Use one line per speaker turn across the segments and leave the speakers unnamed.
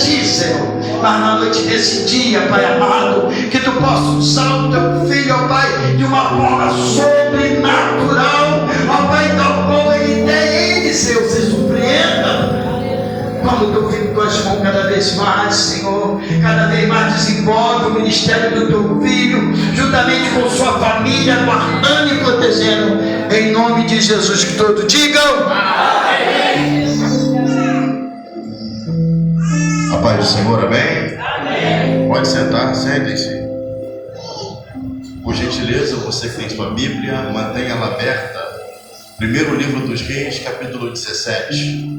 ti, Senhor. Mas na noite desse dia, Pai amado, que tu possa usar o teu filho, ó Pai, de uma forma sobrenatural, ó Pai, da boa ideia, Senhor, se surpreenda. Como teu filho, tuas mãos cada vez mais, Senhor, cada vez mais desenvolve o ministério do teu filho, juntamente com sua família, guardando e protegendo, em nome de Jesus, que todos digam amém.
A paz do Senhor, amém? Amém. Pode sentar, sentem-se. Por gentileza, você que tem sua Bíblia, mantenha ela aberta. Primeiro livro dos Reis, capítulo 17.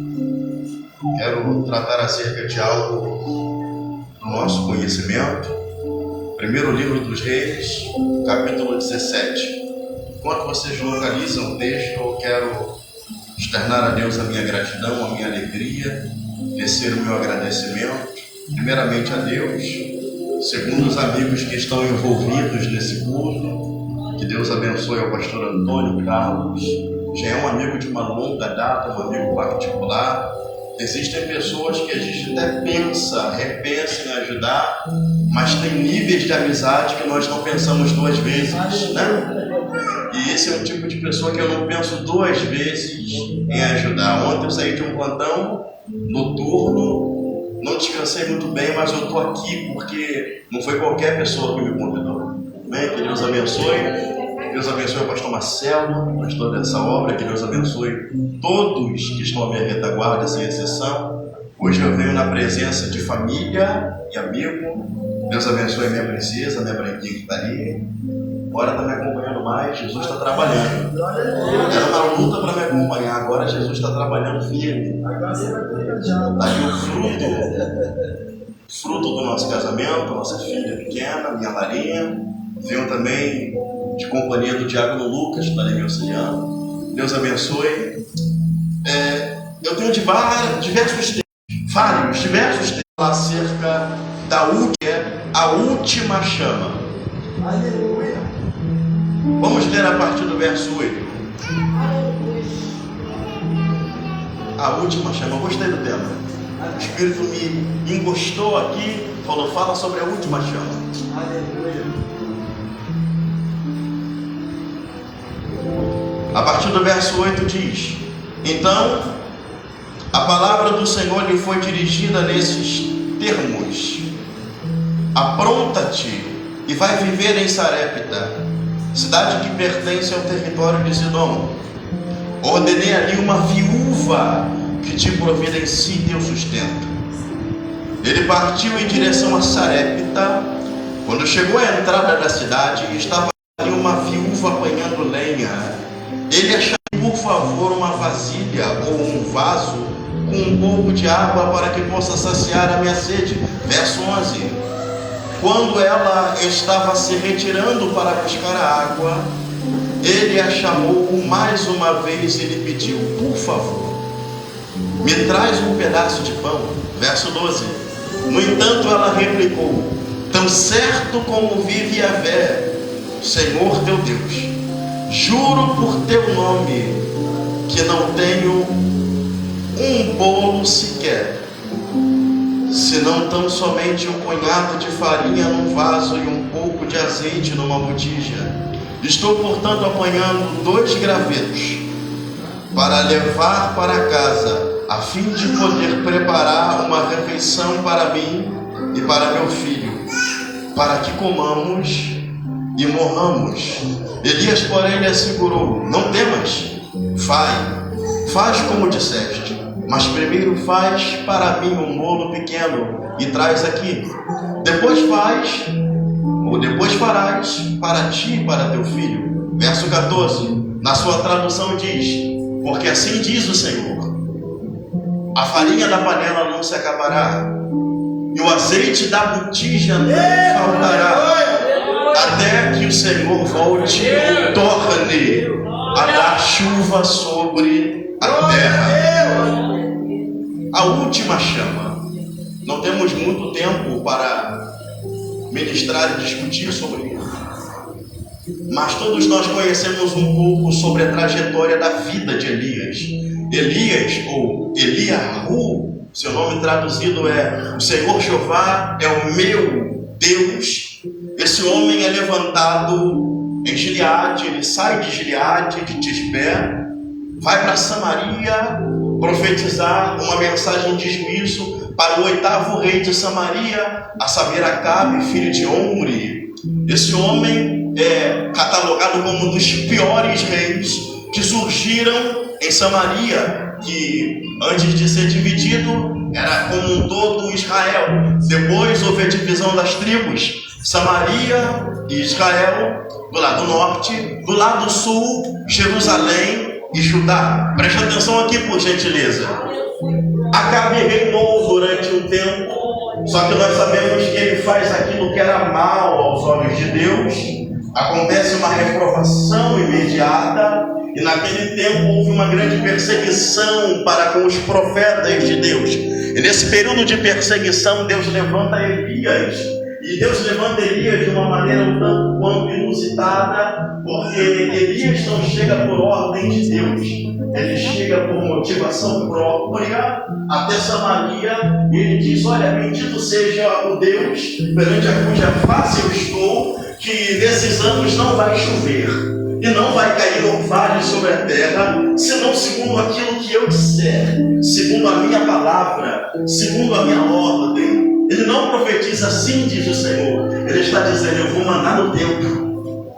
Quero tratar acerca de algo do nosso conhecimento. Primeiro livro dos Reis, capítulo 17. Enquanto vocês localizam o texto, eu quero externar a Deus a minha gratidão, a minha alegria, tecer o meu agradecimento, primeiramente a Deus, segundo os amigos que estão envolvidos nesse culto. Que Deus abençoe ao pastor Antônio Carlos. Já é um amigo de uma longa data, um amigo particular. Existem pessoas que a gente até repensa em ajudar, mas tem níveis de amizade que nós não pensamos duas vezes, né? E esse é um tipo de pessoa que eu não penso duas vezes em ajudar. Ontem eu saí de um plantão noturno, não descansei muito bem, mas eu estou aqui porque não foi qualquer pessoa que me convidou. Bem, que Deus abençoe. Deus abençoe o pastor Marcelo, pastor dessa obra. Que Deus abençoe todos que estão à minha retaguarda, sem exceção. Hoje eu venho na presença de família e amigo. Deus abençoe a minha princesa, a minha branquinha que está ali. Agora está me acompanhando mais, Jesus está trabalhando. Era uma luta para me acompanhar, agora Jesus está trabalhando firme. Está aí o fruto do nosso casamento, nossa filha pequena, minha Larinha. Venho também de companhia do diácono Lucas, que está ali me auxiliando. Deus abençoe. Eu tenho diversos textos acerca a última chama.
Aleluia.
Vamos ler a partir do verso 8. A última chama. Eu gostei do tema. O Espírito me encostou aqui, falou, fala sobre a última chama.
Aleluia.
A partir do verso 8 diz: Então a palavra do Senhor lhe foi dirigida nesses termos: Apronta-te e vai viver em Sarepta, cidade que pertence ao território de Sidom. Ordenei ali uma viúva que te providencie teu sustento. Ele partiu em direção a Sarepta. Quando chegou à entrada da cidade, estava ali uma viúva apanhando lenha. Ele achou, por favor, uma vasilha ou um vaso com um pouco de água para que possa saciar a minha sede. Verso 11. Quando ela estava se retirando para buscar a água, ele a chamou mais uma vez e lhe pediu, por favor, me traz um pedaço de pão. Verso 12. No entanto, ela replicou, tão certo como vive Yahvé, Senhor teu Deus, juro por teu nome que não tenho um bolo sequer, senão tão somente um punhado de farinha num vaso e um pouco de azeite numa botija. Estou, portanto, apanhando 2 gravetos para levar para casa, a fim de poder preparar uma refeição para mim e para meu filho, para que comamos e morramos. Elias, porém, lhe assegurou, não temas, faz como disseste, mas primeiro faz para mim um bolo pequeno e traz aqui. Depois farás para ti e para teu filho. Verso 14, na sua tradução diz, porque assim diz o Senhor, a farinha da panela não se acabará, e o azeite da botija não faltará, até que o Senhor volte ou torne a dar chuva sobre a terra. A última chama. Não temos muito tempo para ministrar e discutir sobre isso, mas todos nós conhecemos um pouco sobre a trajetória da vida de Elias. Elias, ou Eliahu, Seu nome traduzido é: o Senhor Jeová é o meu Deus. Esse homem é levantado em Gileade, ele sai de Gileade, de Tisbé, vai para Samaria profetizar uma mensagem de juízo para o 8º rei de Samaria, a saber, Acabe, filho de Omri. Esse homem é catalogado como um dos piores reis que surgiram em Samaria, que antes de ser dividido era como um todo Israel. Depois houve a divisão das tribos, Samaria e Israel do lado norte, do lado sul, Jerusalém e Judá. Preste atenção aqui, por gentileza. Acabe reinou durante um tempo, só que nós sabemos que ele faz aquilo que era mal aos olhos de Deus. Acontece uma reprovação imediata, e naquele tempo houve uma grande perseguição para com os profetas de Deus. E nesse período de perseguição, Deus levanta Elias. E Deus levanta Elias de uma maneira um tanto quanto inusitada, porque Elias não chega por ordem de Deus, ele chega por motivação própria até Samaria, e ele diz: olha, bendito seja o Deus perante a cuja face eu estou, que nesses anos não vai chover e não vai cair orvalho sobre a terra, senão segundo aquilo que eu disser, segundo a minha palavra, segundo a minha ordem. Ele não profetiza assim, diz o Senhor. Ele está dizendo: eu vou mandar no tempo,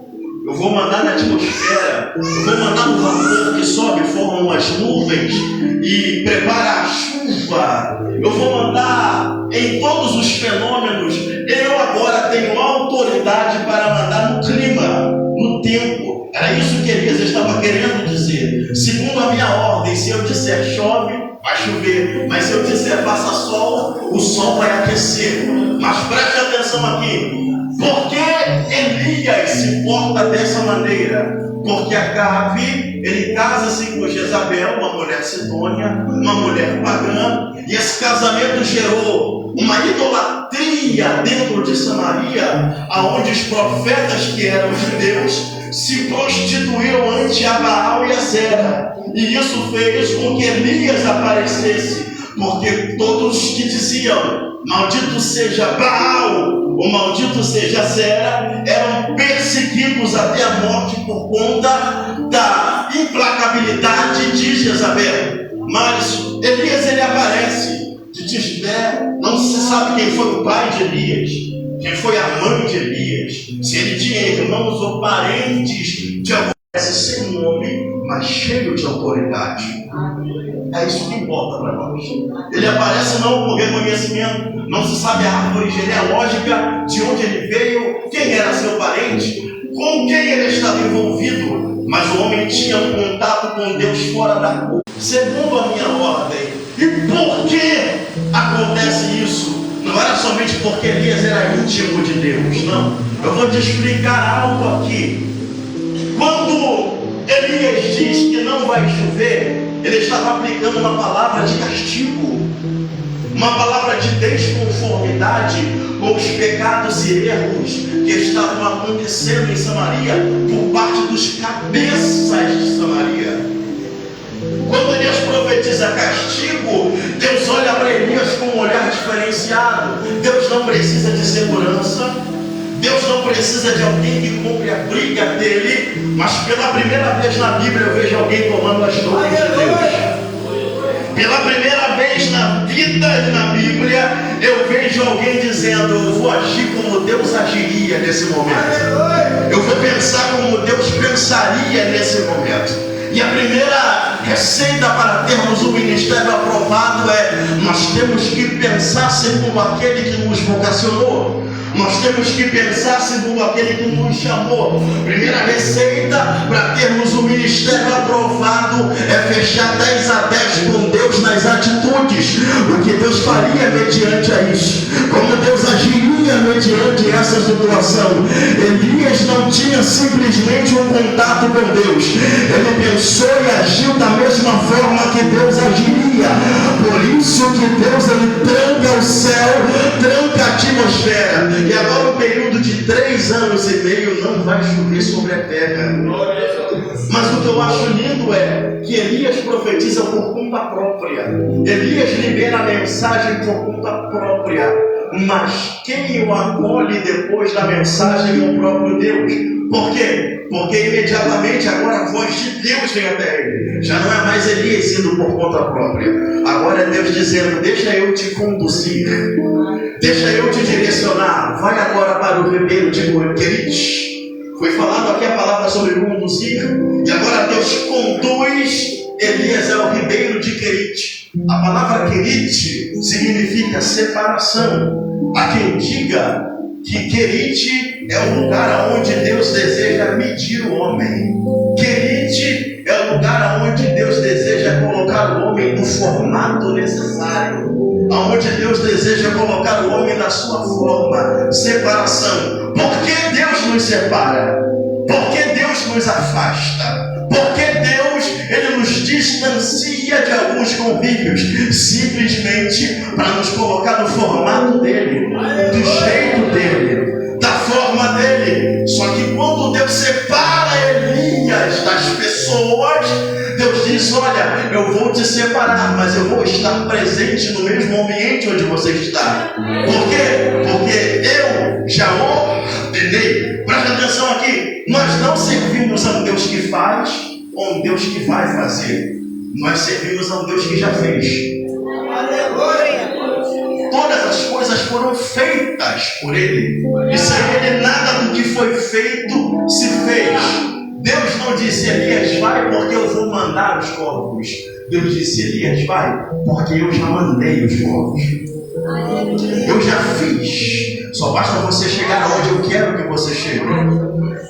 eu vou mandar na atmosfera, eu vou mandar no vapor que sobe e forma as nuvens e prepara a chuva, eu vou mandar em todos os fenômenos. Eu agora tenho autoridade para mandar no clima, no tempo. Era isso que Elias estava querendo dizer. Segundo a minha ordem, se eu disser chove, vai chover, mas se eu disser faça sol, o sol vai aquecer. Mas preste atenção aqui, por que Elias se porta dessa maneira? Porque Acabe, ele casa-se com Jezabel, uma mulher sidônia, uma mulher pagã, e esse casamento gerou uma idolatria dentro de Samaria, aonde os profetas que eram judeus se prostituíram ante a Baal e a Zera. E isso fez com que Elias aparecesse, porque todos que diziam maldito seja Baal ou maldito seja Zera eram perseguidos até a morte por conta da implacabilidade de Jezabel. Mas Elias, ele aparece de Tisbé, não se sabe quem foi o pai de Elias, quem foi a mãe de Elias, se ele tinha irmãos ou parentes de algum sem nome, mas cheio de autoridade. É isso que importa para nós. Ele aparece não por reconhecimento, não se sabe a árvore genealógica, de onde ele veio, quem era seu parente, com quem ele estava envolvido, mas o homem tinha um contato com Deus fora da curva, segundo a minha ordem. E por que acontece isso? Não era somente porque Elias era íntimo de Deus, não. Eu vou te explicar algo aqui. Quando Elias diz que não vai chover, ele estava aplicando uma palavra de castigo, uma palavra de desconformidade com os pecados e erros que estavam acontecendo em Samaria por parte dos cabeças de Samaria. Quando Elias profetiza castigo, Deus olha para Elias com um olhar diferenciado. Deus não precisa de segurança, Deus não precisa de alguém que compre a briga dele, mas pela primeira vez na Bíblia eu vejo alguém tomando as dores de Deus. Pela primeira vez na vida na Bíblia eu vejo alguém dizendo: eu vou agir como Deus agiria nesse momento, eu vou pensar como Deus pensaria nesse momento. E a primeira receita para termos um ministério aprovado é: nós temos que pensar segundo aquele que nos vocacionou, nós temos que pensar segundo aquele que nos chamou. Primeira receita para termos um ministério aprovado é fechar 10 a 10 com Deus nas atitudes. O que Deus faria mediante a isso, como Deus agiria mediante essa situação. Elias não tinha simplesmente um contato com Deus, ele pensou e agiu da mesma forma que Deus agiria. Por isso que Deus, ele tranca o céu, tranca a atmosfera. E agora um período de 3 anos e meio não vai chover sobre a terra. Mas o que eu acho lindo é que Elias profetiza por conta própria. Elias libera a mensagem por conta própria. Mas quem o acolhe depois da mensagem é o próprio Deus. Por quê? Porque imediatamente agora a voz de Deus vem até ele. Já não é mais Elias indo por conta própria. Agora é Deus dizendo: deixa eu te conduzir, deixa eu te direcionar. Vai agora para o ribeiro de Querite. Foi falado aqui a palavra sobre conduzir. E agora Deus conduz Elias ao ribeiro de Querite. A palavra Querite significa separação. Há quem diga que Querite é o lugar onde Deus deseja medir o homem. Querite é o lugar onde Deus deseja colocar o homem no formato necessário, onde Deus deseja colocar o homem na sua forma. Separação. Por que Deus nos separa? Por que Deus nos afasta? Por que Deus ele nos distancia de alguns convívios? Simplesmente para nos colocar no formato dele, do jeito dele, da forma dele. Só que quando Deus separa Elias das pessoas, Deus diz: olha, eu vou te separar, mas eu vou estar presente no mesmo ambiente onde você está. Por quê? Porque eu já ordenei. Presta atenção aqui. Nós não servimos a um Deus que faz ou um Deus que vai fazer. Nós servimos a um Deus que já fez. Aleluia. Todas as coisas foram feitas por Ele. E sem Ele nada do que foi feito se fez. Deus não disse: Elias, vai porque eu vou mandar os corvos. Deus disse: Elias, vai porque eu já mandei os corvos. Eu já fiz. Só basta você chegar aonde eu quero que você chegue.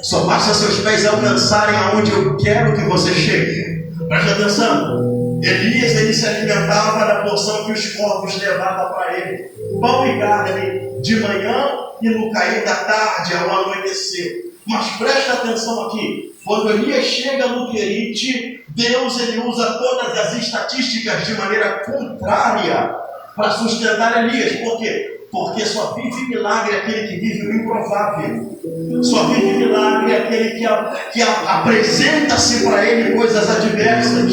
Só basta seus pés alcançarem aonde eu quero que você chegue. Preste atenção. Elias ele se alimentava da porção que os corvos levavam para ele. Pão e carne de manhã e no cair da tarde ao anoitecer. Mas preste atenção aqui. Quando Elias chega no Querite, Deus ele usa todas as estatísticas de maneira contrária para sustentar Elias. Por quê? Porque só vive milagre aquele que vive o improvável. Só vive milagre aquele que apresenta-se para ele coisas adversas.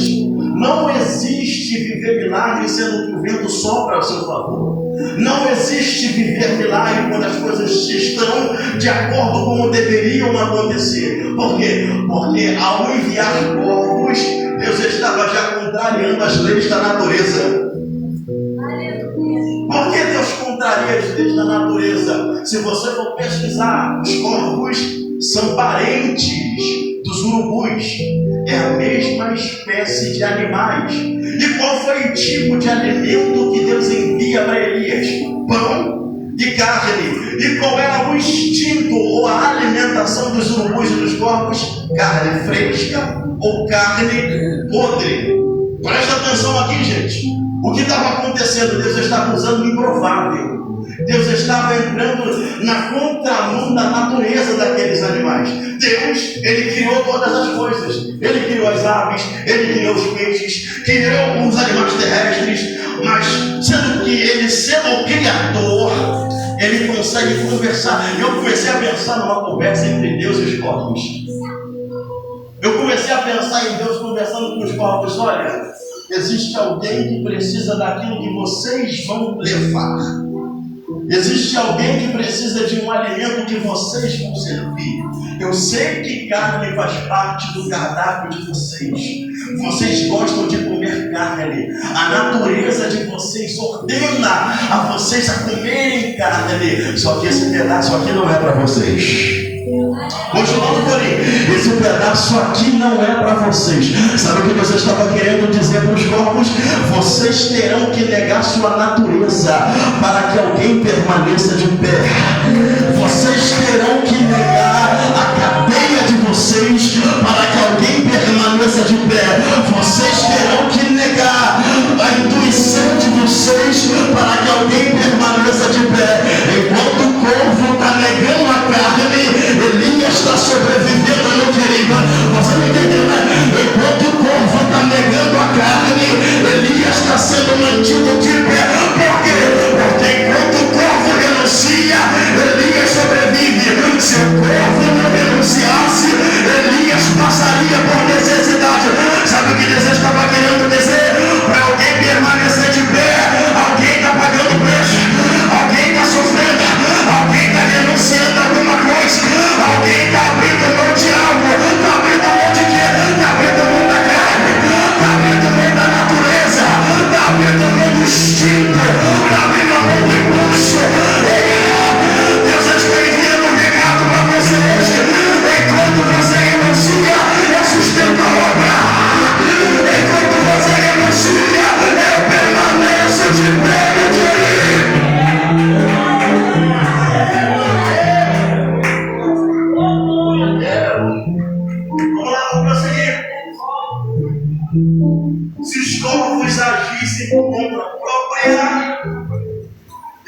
Não existe viver milagre sendo que o vento sopra ao seu favor. Não existe viver milagre quando as coisas estão de acordo como deveriam acontecer. Por quê? Porque ao enviar corvos, Deus estava já contrariando as leis da natureza. Por que Deus contraria as leis da natureza? Se você for pesquisar, os corvos são parentes dos urubus. É a mesma espécie de animais. E qual foi o tipo de alimento que Deus envia para Elias? Pão e carne. E qual era o instinto ou a alimentação dos urubus e dos corvos? Carne fresca ou carne podre. Presta atenção aqui, gente. O que estava acontecendo? Deus estava usando o improvável. Deus estava entrando na contramão da natureza daqueles animais. Deus, Ele criou todas as coisas. Ele criou as aves, Ele criou os peixes, criou os animais terrestres. Mas, sendo que Ele, sendo o Criador, Ele consegue conversar. Eu comecei a pensar numa conversa entre Deus e os corvos. Eu comecei a pensar em Deus conversando com os corvos. Olha, existe alguém que precisa daquilo que vocês vão levar. Existe alguém que precisa de um alimento que vocês vão servir. Eu sei que carne faz parte do cardápio de vocês. Vocês gostam de comer carne. A natureza de vocês ordena a vocês a comerem carne. Só que esse pedaço aqui não é para vocês. Continuando por aí, esse pedaço aqui não é para vocês. Sabe o que você estava querendo dizer para os corvos? Vocês terão que negar sua natureza para que alguém permaneça de pé. Vocês terão que negar a cadeia de vocês para que alguém permaneça de pé. Vocês terão que negar a intuição de vocês para que alguém permaneça de pé. Enquanto o corvo está negando a carne, Elias está sobrevivendo, meu querido. Você me entendeu, né? Enquanto o corvo está negando a carne, Elias está sendo mantido de pé. Por quê? Porque enquanto o corvo renuncia, Elias sobrevive. Se o corvo não renunciasse, Elias passaria por necessidade.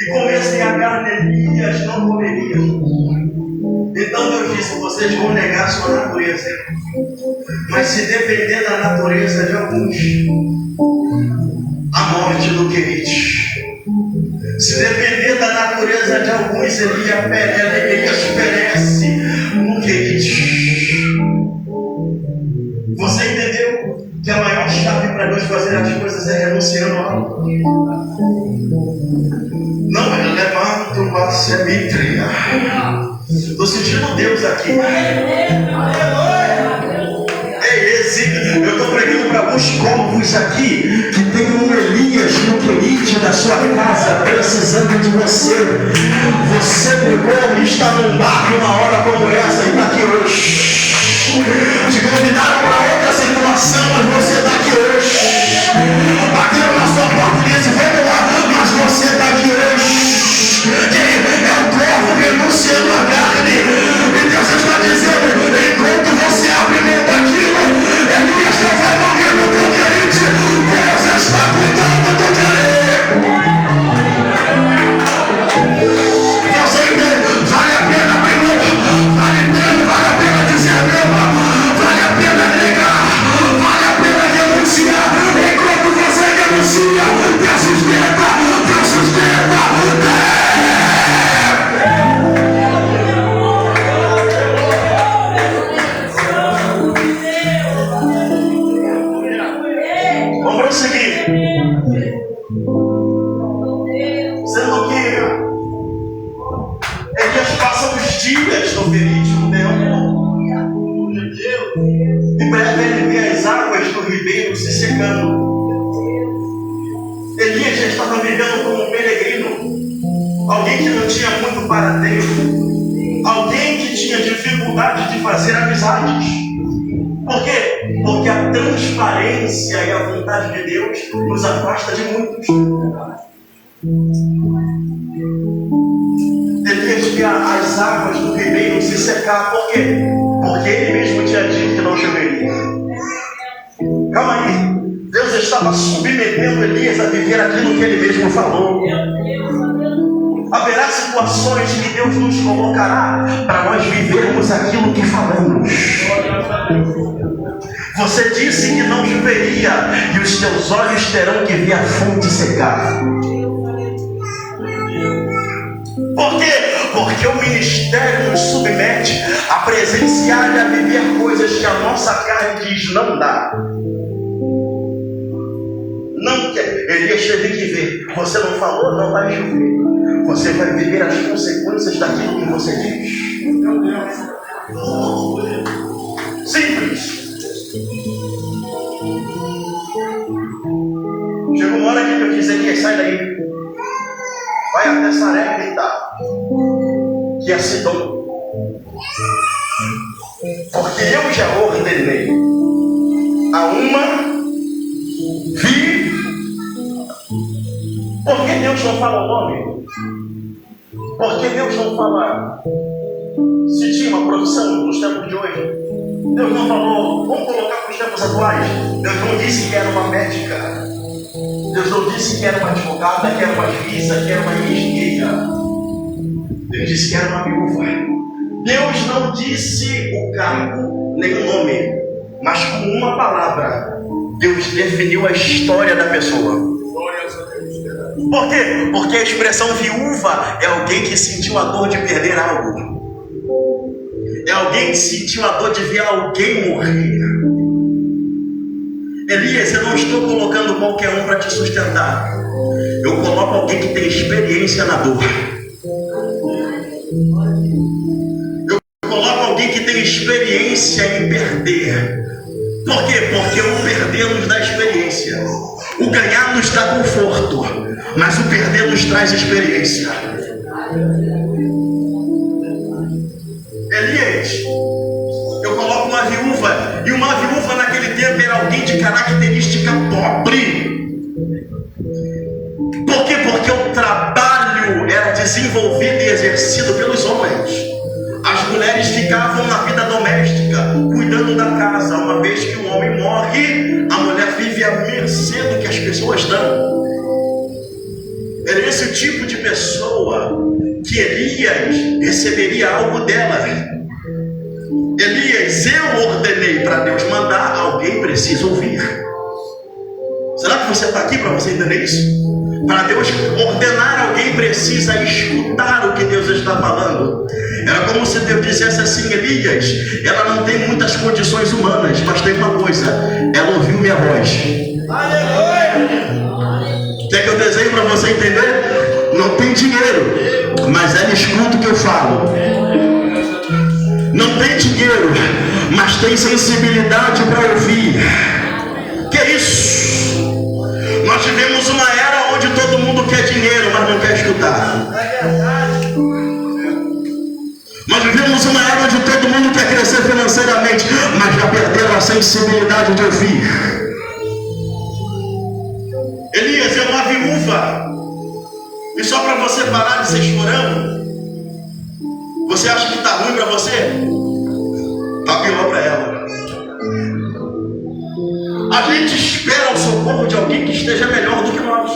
e comessem a carne, Elias não comeria. Então Deus disse: vocês vão negar sua natureza, mas se depender da natureza de alguns, a morte do querite. Se depender da natureza de alguns, Elias perece no querite. Você entendeu que a maior chave para Deus fazer as coisas é renunciando a algo? Não é levando a semitria. Estou sentindo Deus aqui. Eu estou pregando para alguns povos aqui que tem um Elias no querite da sua casa precisando de você. Você pegou e está num barco uma hora como essa e está aqui hoje. Te convidaram para outra situação, mas você está aqui hoje. Bateram na sua porta e disse: vamos lá, mas você está aqui hoje. É o corpo renunciando a carne. E Deus está dizendo: enquanto você abre mão daquilo, Elias não vai morrer no teu querite. Deus está cuidando do querite. Você entende? Vale a pena abrir mão. Vale a pena dizer não. Vale a pena negar. Vale a pena renunciar. Enquanto você renuncia, Deus sustenta. Deus sustenta. Vamos prosseguir. Sendo que Elias passa os dias no verídico de Deus. Em breve ele vê as águas do ribeiro se secando. Elias já estava vivendo como um peregrino. Alguém que não tinha muito paradeiro. Alguém que tinha dificuldade de fazer amizades. Por quê? Porque a transparência e a vontade de Deus nos afasta de muitos. Elias vê as águas do ribeiro se secar. Por quê? Porque ele mesmo tinha dito que não choveria. Calma aí. Deus estava submetendo Elias a viver aquilo que ele mesmo falou. Haverá situações que Deus nos colocará para nós vivermos aquilo que falamos. Você disse que não choveria e os teus olhos terão que ver a fonte secar. Por quê? Porque o ministério nos submete a presenciar e a viver coisas que a nossa carne diz não dá. Não quer. Elias teve que ver. Você não falou, não vai chover. Você vai viver as consequências daquilo que você diz. Simples. Chegou uma hora que eu disse: Elias, sai daí. Vai até Sarepta e tá. Que é Sidom. Porque eu já ordenei a uma vir. Por que Deus não fala o nome? Por que Deus não fala se tinha uma profissão nos tempos de hoje? Deus não falou, vamos colocar para os tempos atuais. Deus não disse que era uma médica. Deus não disse que era uma advogada, que era uma juíza, que era uma engenheira. Deus disse que era uma viúva. Deus não disse o cargo, nem o nome, mas com uma palavra, Deus definiu a história da pessoa. Por quê? Porque a expressão viúva é alguém que sentiu a dor de perder algo. É alguém que sentiu a dor de ver alguém morrer. Elias, eu não estou colocando qualquer um para te sustentar. Eu coloco alguém que tem experiência na dor. Eu coloco alguém que tem experiência em perder. Por quê? Porque o perder nos dá experiência. O ganhar nos dá conforto, mas o perder nos traz experiência. Elias, eu coloco uma viúva, e uma viúva naquele tempo era alguém de característica pobre. Por quê? Porque o trabalho era desenvolvido e exercido pelos homens. As mulheres ficavam na vida doméstica, cuidando da casa. Uma vez que o homem morre, a mulher vive à mercê do que as pessoas dão. Era esse o tipo de pessoa que Elias receberia algo dela. Elias, eu ordenei para Deus mandar, alguém precisa ouvir. Será que você está aqui para você entender isso? Para Deus ordenar, alguém precisa escutar o que Deus está falando. Era como se Deus dissesse assim: Elias, ela não tem muitas condições humanas, mas tem uma coisa, ela ouviu minha voz. Quer que eu desenhe para você entender? Não tem dinheiro, mas ela escuta o que eu falo. Não tem dinheiro, mas tem sensibilidade para ouvir. Que é isso? Nós vivemos uma era onde todo mundo quer dinheiro, mas não quer escutar. Nós vivemos uma era onde todo mundo quer crescer financeiramente, mas já perderam a sensibilidade de ouvir. Elias é uma viúva, e só para você parar de ser chorão, você acha que está ruim para você? Está pior para ela. A gente espera o socorro de alguém que esteja melhor do que nós.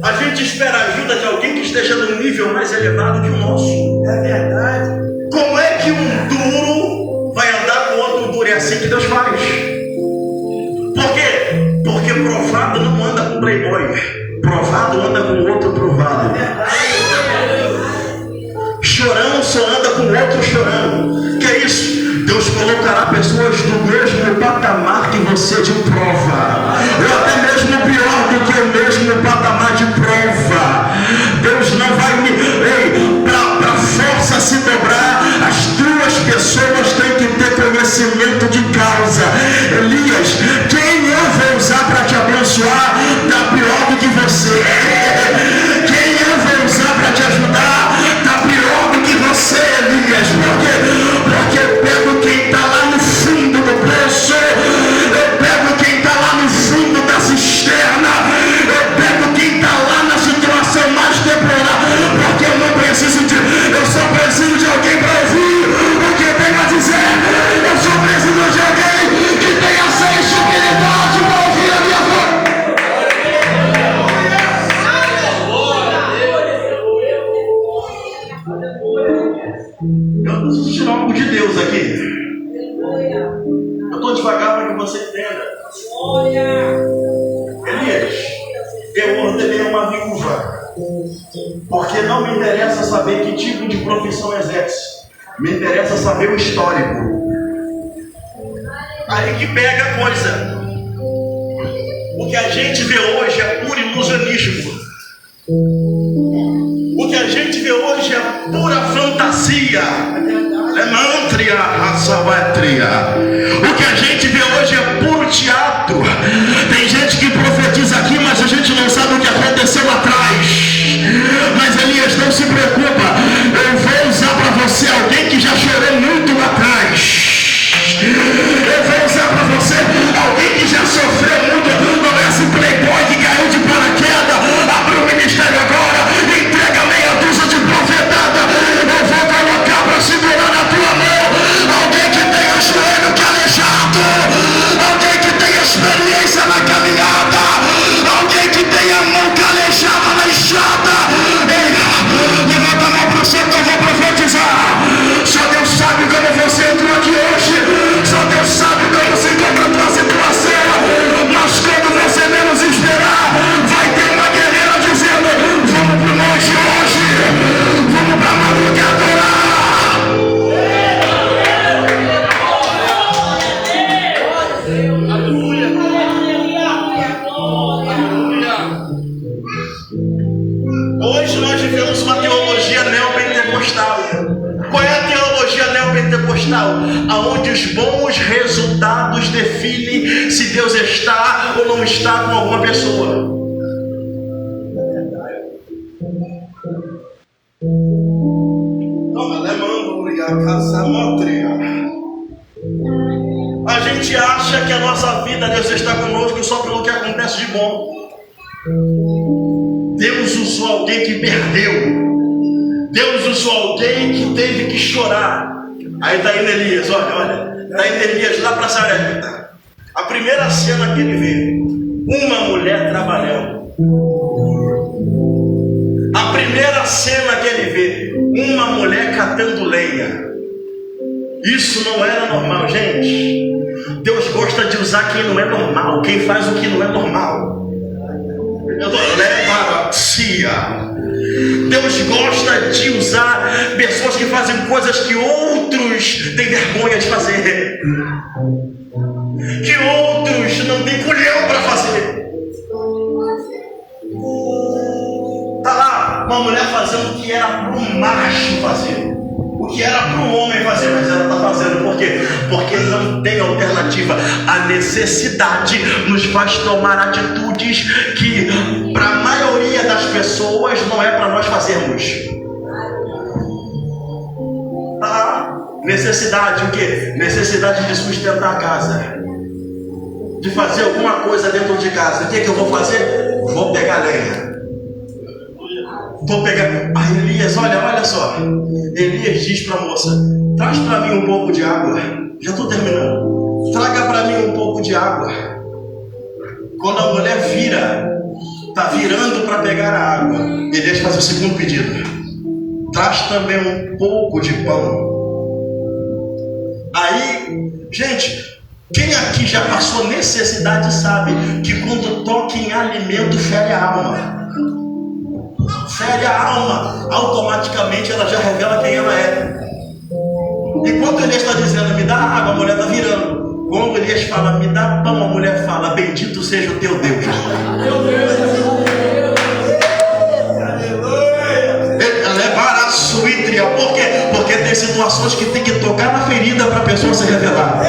A gente espera a ajuda de alguém que esteja num nível mais elevado que o nosso. É verdade. Como é que um duro vai andar com outro duro? É assim que Deus faz. Por quê? Porque provado não anda com playboy. Provado anda com outro provado. Chorão só anda com outro chorão. Que é isso? Deus colocará pessoas do mesmo patamar que você de prova, ou até mesmo pior do que o mesmo patamar de prova. Deus não vai para a força se dobrar. As duas pessoas têm que ter conhecimento de causa. Elias, quem eu vou usar para te abençoar está pior do que você. Quem eu vou usar para te ajudar está pior do que você, Elias. Porque eu pego quem está lá no fundo do poço, eu pego quem está lá no fundo da cisterna, eu pego quem está lá na situação mais deplorável, porque eu não preciso eu só preciso de alguém para ouvir o que eu tenho a dizer. Eu só preciso de alguém que tenha sensibilidade para ouvir a minha voz. Eu preciso tirar algo de Deus aqui. Eu estou devagar para que você entenda. Elias, eu ordenei uma viúva, porque não me interessa saber que tipo de profissão exerce, me interessa saber o histórico. Aí que pega a coisa. O que a gente vê hoje é puro ilusionismo. O que a gente vê hoje é pura fantasia. Lemantria, raçabatria. O que a gente vê hoje é puro teatro. Tem gente que profetiza aqui, mas a gente não sabe o que aconteceu atrás. Mas Elias, não se preocupa, eu vou usar para você alguém que já chorou muito lá atrás. Eu vou usar para você alguém que já sofreu muito. Não é esse playboy que caiu de paraquedas, abre o ministério agora, entrega meia dúzia de profetada. Eu vou colocar para segurar na tua mão alguém que tenha joelho calejado, alguém que tenha experiência na caminhada, alguém que tenha mão calejada na estrada. Ei, levanta a mão para o céu que eu vou profetizar. Só Deus sabe como você entrou aqui hoje. Só Deus sabe como se encontra a tua situação. Mas quando você menos esperar, vai ter uma guerreira dizendo: vamos para o monte hoje, vamos para a madrugada orar. Hoje nós vivemos uma teologia neopentecostal. Qual é a teologia neopentecostal? Aonde os bons resultados definem se Deus está ou não está com alguma pessoa. A gente acha que a nossa vida, Deus está conosco só pelo que acontece de bom. Deus usou alguém que perdeu. Deus usou alguém que teve que chorar. Aí está indo Elias, olha. Está indo Elias lá para Sarepta. A primeira cena que ele vê, uma mulher trabalhando. A Aquela cena que ele vê, uma mulher catando lenha. Isso não era normal, gente. Deus gosta de usar quem não é normal, quem faz o que não é normal. Deus gosta de usar pessoas que fazem coisas que outros têm vergonha de fazer, que outros não têm culhão para fazer. Está lá uma mulher fazendo o que era para o macho fazer, o que era para o homem fazer, mas ela está fazendo por quê? Porque não tem alternativa. A necessidade nos faz tomar atitudes que para a maioria das pessoas não é para nós fazermos. Necessidade o quê? Necessidade de sustentar a casa, de fazer alguma coisa dentro de casa. O que eu vou fazer? Vou pegar lenha. Vou pegar. Elias, olha só. Elias diz para a moça: traz para mim um pouco de água. Já estou terminando. Traga para mim um pouco de água. Quando a mulher está virando para pegar a água, Elias faz o segundo pedido: traz também um pouco de pão. Aí, gente, quem aqui já passou necessidade sabe que quando toca em alimento fere a alma. Fere a alma, automaticamente ela já revela quem ela é. Enquanto Elias está dizendo, me dá água, a mulher está virando. Quando Elias fala, me dá pão, a mulher fala, bendito seja o teu Deus. Levar a suítria. Por quê? Porque tem situações que tem que tocar na ferida para a pessoa se revelar.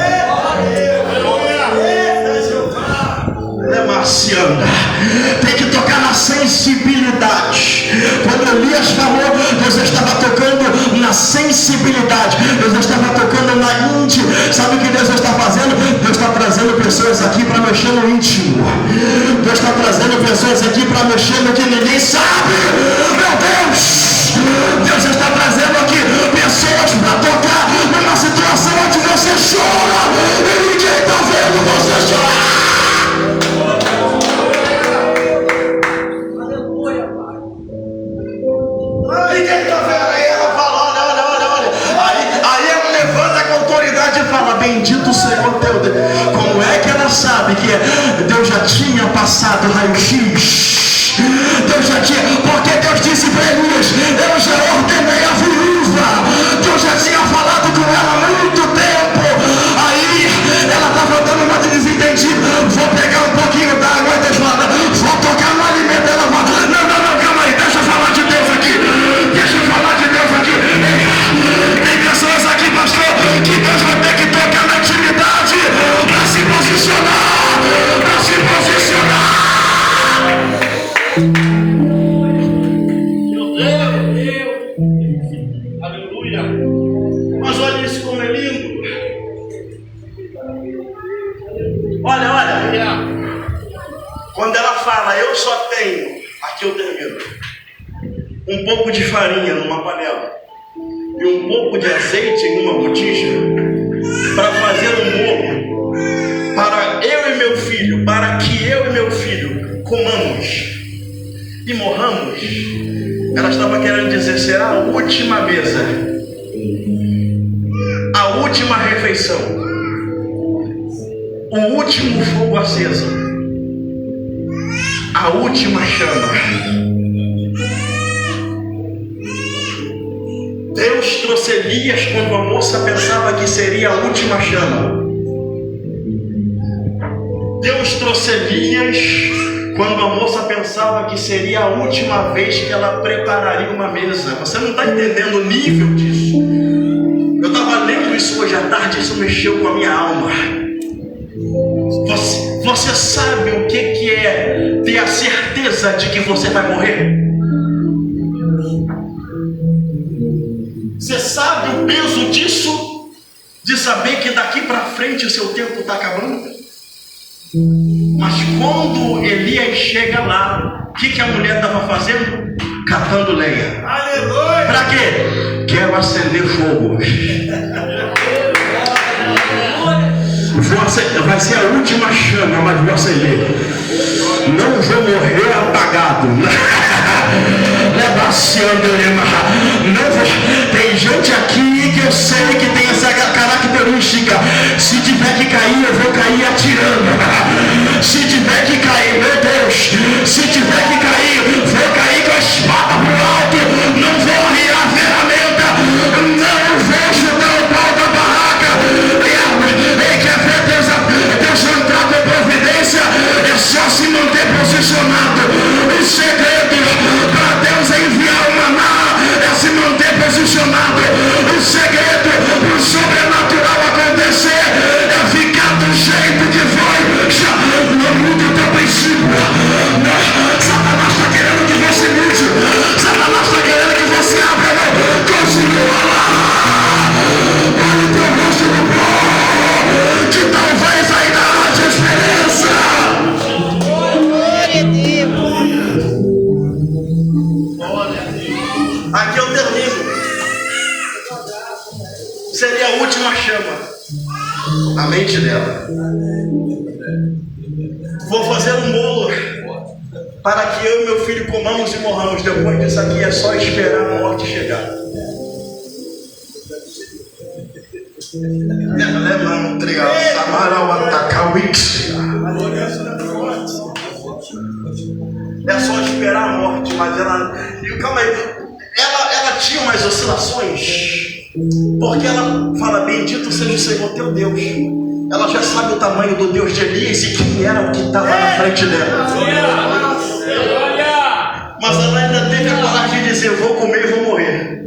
Tem que tocar na sensibilidade. Quando Elias falou, Deus estava tocando na sensibilidade, Deus estava tocando na íntimo. Sabe o que Deus está fazendo? Deus está trazendo pessoas aqui para mexer no íntimo. Deus está trazendo pessoas aqui para mexer no que ninguém sabe. Meu Deus! Deus está trazendo aqui pessoas para tocar numa situação onde você chora e ninguém está vendo você chorar. Ninguém está vendo. Aí ela fala, olha. Aí ela levanta com autoridade e fala, bendito Senhor teu Deus. Como é que ela sabe que Deus já tinha passado raio-x? Deus já tinha, porque Deus disse para Elias, eu já ordenei a viúva. Deus já tinha falado com ela há muito tempo. Aí ela estava dando uma de desentendido. Vou pegar um pouquinho d'água e Deus fala, vou tocar no alimento. Ela fala, não, calma aí, deixa eu falar de Deus aqui. Deixa eu falar de Deus aqui. Tem pessoas aqui, pastor, que Deus vai ter que tocar na intimidade para se posicionar. Para se posicionar. Meu Deus. Aleluia. Mas olha isso como é lindo. Olha. Quando ela fala, eu só tenho, aqui eu termino, um pouco de farinha numa panela e um pouco de azeite em uma botija para fazer um bolo para eu e meu filho, para que eu e meu filho comamos e morramos. Ela estava querendo dizer, será a última mesa, a última refeição, o último fogo aceso, a última chama. Deus trouxe Elias quando a moça pensava que seria a última chama. Deus trouxe Elias quando a moça pensava que seria a última vez que ela prepararia uma mesa. Você não está entendendo o nível disso. Eu estava lendo isso hoje à tarde, isso mexeu com a minha alma. Você sabe o que é ter a certeza de que você vai morrer? Você sabe o peso disso? De saber que daqui para frente o seu tempo está acabando? Mas quando Elias chega lá, o que a mulher estava fazendo? Catando lenha. Aleluia! Para quê? Quero acender fogo. Vai ser a última chama, mas vou acender. Não vou morrer apagado. Levação.
Tem gente aqui que eu sei que tem essa característica. Se tiver que cair, eu vou cair atirando. Se tiver que cair, meu Deus, se tiver que cair, vou cair com a espada pro alto. Não vou arriar a ferramenta, não vou chutar o pau da barraca. E quer ver Deus entrar com providência? É só se manter posicionado. O segredo para Deus é enviar o maná, é se manter posicionado. O segredo para o sobrenatural acontecer é ficar do jeito que foi. Não muda o teu princípio. Satanás está querendo que você mude. Satanás está querendo que você abra. Continua lá. Olha o teu rosto no pó, que talvez ainda haja esperança. Aqui eu termino. Seria a última chama na mente dela. Vou fazer um bolo para que eu e meu filho comamos e morramos. Depois disso aqui é só esperar a morte chegar. É só esperar a morte, mas ela. Calma aí. Ela tinha umas oscilações. Porque ela fala: bendito seja o Senhor teu Deus. Ela já sabe o tamanho do Deus de Elias e quem era o que estava na frente dela. Mas ela ainda teve a coragem de dizer: vou comer e vou morrer.